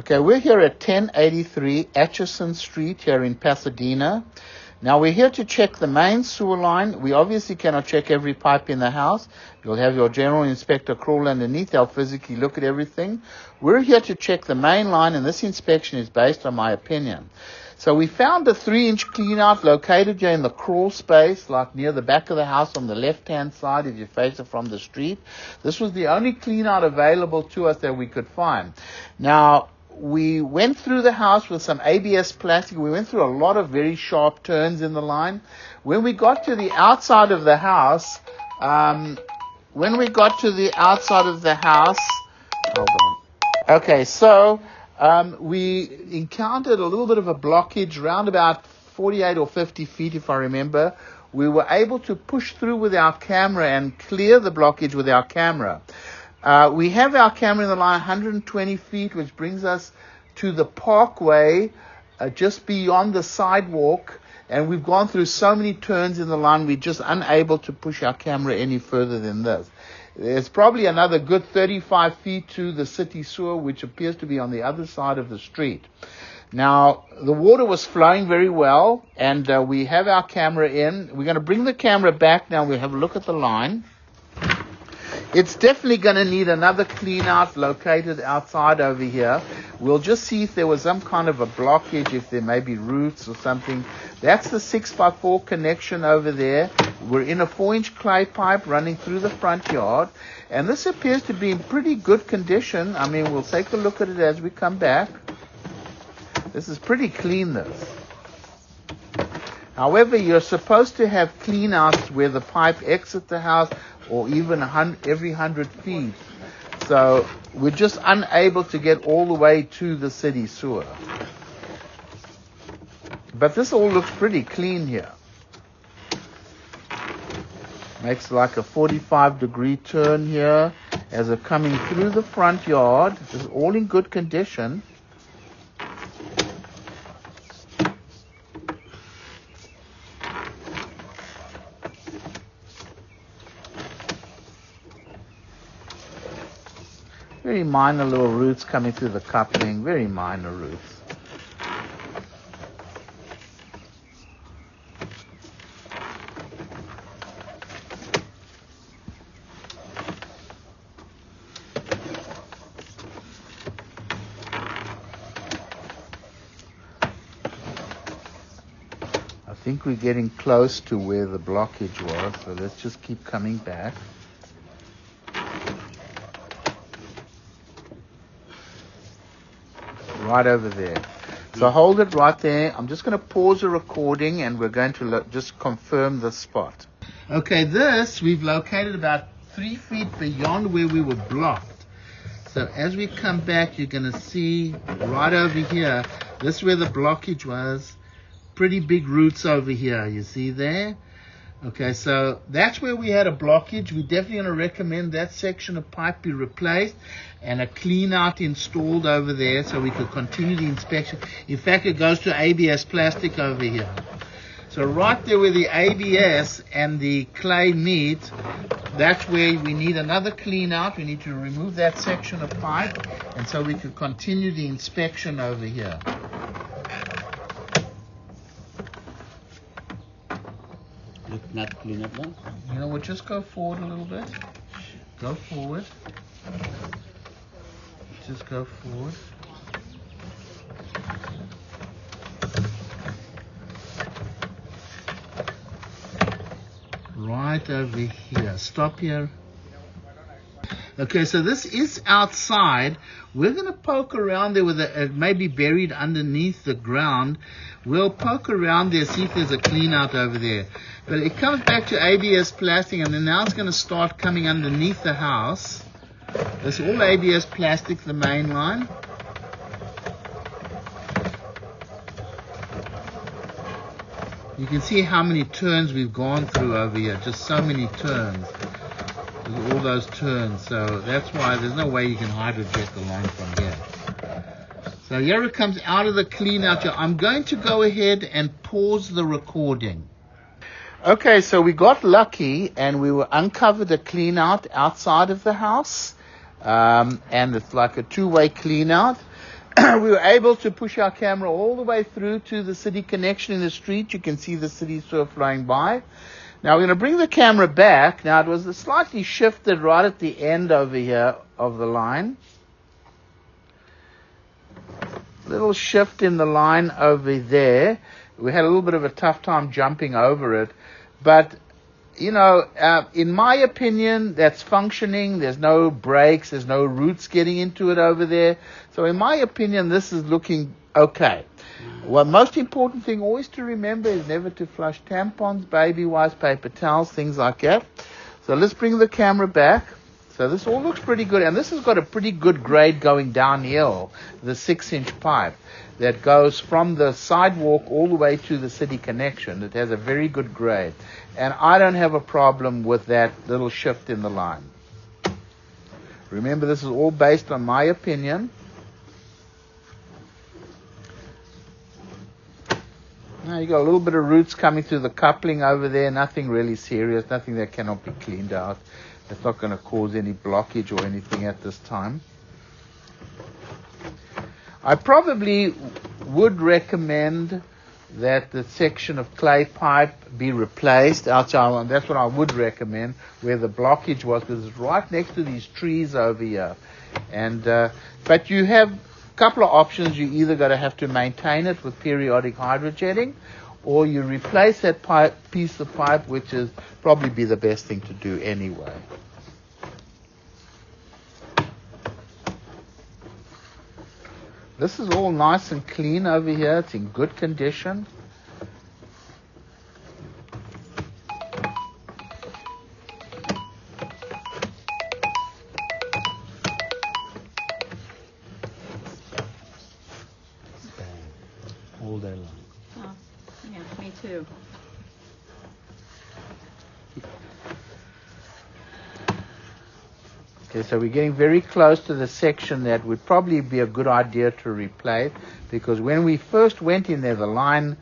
Okay, we're here at 1083 Atchinson Street here in Pasadena. Now we're here to check the main sewer line. We obviously cannot check every pipe in the house. You'll have your general inspector crawl underneath. They'll physically look at everything. We're here to check the main line, and this inspection is based on my opinion. So we found a 3-inch cleanout located here in the crawl space, like near the back of the house on the left-hand side if you face it from the street. This was the only cleanout available to us that we could find. Now, we went through the house with some ABS plastic. We went through a lot of very sharp turns in the line. When we got to the outside of the house, hold on. Okay, so we encountered a little bit of a blockage around about 48 or 50 feet, if I remember. We were able to push through with our camera and clear the blockage with our camera. We have our camera in the line 120 feet, which brings us to the parkway just beyond the sidewalk. And we've gone through so many turns in the line, we're just unable to push our camera any further than this. There's probably another good 35 feet to the city sewer, which appears to be on the other side of the street. Now, the water was flowing very well, and we have our camera in. We're going to bring the camera back now. We'll have a look at the line. It's definitely going to need another clean out located outside over here. We'll just see if there was some kind of a blockage, if there may be roots or something. That's the 6x4 connection over there. We're in a 4-inch clay pipe running through the front yard. And this appears to be in pretty good condition. I mean, we'll take a look at it as we come back. This is pretty clean, this. However, you're supposed to have clean outs where the pipe exits the house, or even every 100 feet. So we're just unable to get all the way to the city sewer. But this all looks pretty clean here. Makes like a 45-degree turn here as they're coming through the front yard. This is all in good condition. Very minor little roots coming through the coupling, very minor roots. I think we're getting close to where the blockage was, so let's just keep coming back. Right over there. So hold it right there. I'm just going to pause the recording and we're going to just confirm the spot. Okay, we've located about 3 feet beyond where we were blocked. So as we come back, you're going to see right over here, this is where the blockage was. Pretty big roots over here, you see there? Okay, so that's where we had a blockage. We're definitely going to recommend that section of pipe be replaced and a clean out installed over there so we could continue the inspection. In fact, it goes to ABS plastic over here. So right there where the ABS and the clay meet, that's where we need another clean out. We need to remove that section of pipe, and so we could continue the inspection over here. Not clean up now? You know what, just go forward a little bit. Go forward. Just go forward. Right over here. Stop here. Okay, so this is outside. We're going to poke around there with it may be buried underneath the ground. We'll poke around there, see if there's a clean out over there. But it comes back to ABS plastic, and then now it's going to start coming underneath the house. It's all ABS plastic, the main line. You can see how many turns we've gone through over here. Just so many turns. All those turns. So that's why there's no way you can hydrojet the line from here. So here it comes out of the clean out. I'm going to go ahead and pause the recording. Okay, so we got lucky and we uncovered a clean out outside of the house. And it's like a two-way clean out. we were able to push our camera all the way through to the city connection in the street. You can see the city sewer flowing by. Now we're going to bring the camera back. Now it was slightly shifted right at the end over here of the line. Little shift in the line over there. We had a little bit of a tough time jumping over it. But, you know, in my opinion, that's functioning. There's no breaks. There's no roots getting into it over there. So in my opinion, this is looking okay. Well, most important thing always to remember is never to flush tampons, baby wipes, paper towels, things like that. So let's bring the camera back. So this all looks pretty good. And this has got a pretty good grade going downhill, the 6-inch pipe that goes from the sidewalk all the way to the city connection. It has a very good grade. And I don't have a problem with that little shift in the line. Remember, this is all based on my opinion. Now you got a little bit of roots coming through the coupling over there. Nothing really serious. Nothing that cannot be cleaned out. It's not going to cause any blockage or anything at this time. I probably would recommend that the section of clay pipe be replaced outside. That's what I would recommend, where the blockage was, because it's right next to these trees over here. And but you have a couple of options. You either got to have to maintain it with periodic hydrojetting, or you replace that piece of pipe, which is probably be the best thing to do anyway. This is all nice and clean over here. It's in good condition. All day long. Oh, yeah, me too. Okay, so we're getting very close to the section that would probably be a good idea to replace, because when we first went in there, the line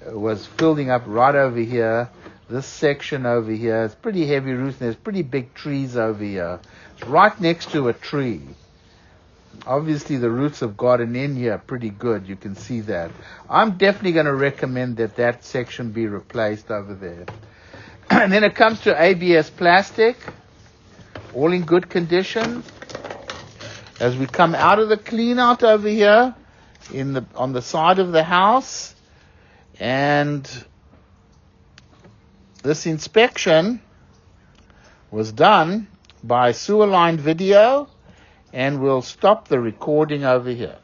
was filling up right over here. This section over here, it's pretty heavy roots, and there's pretty big trees over here. It's right next to a tree. Obviously, the roots have gotten in here pretty good. You can see that. I'm definitely going to recommend that section be replaced over there. And then it comes to ABS plastic. All in good condition. As we come out of the clean out over here on the side of the house, and this inspection was done by sewer line video, and we'll stop the recording over here.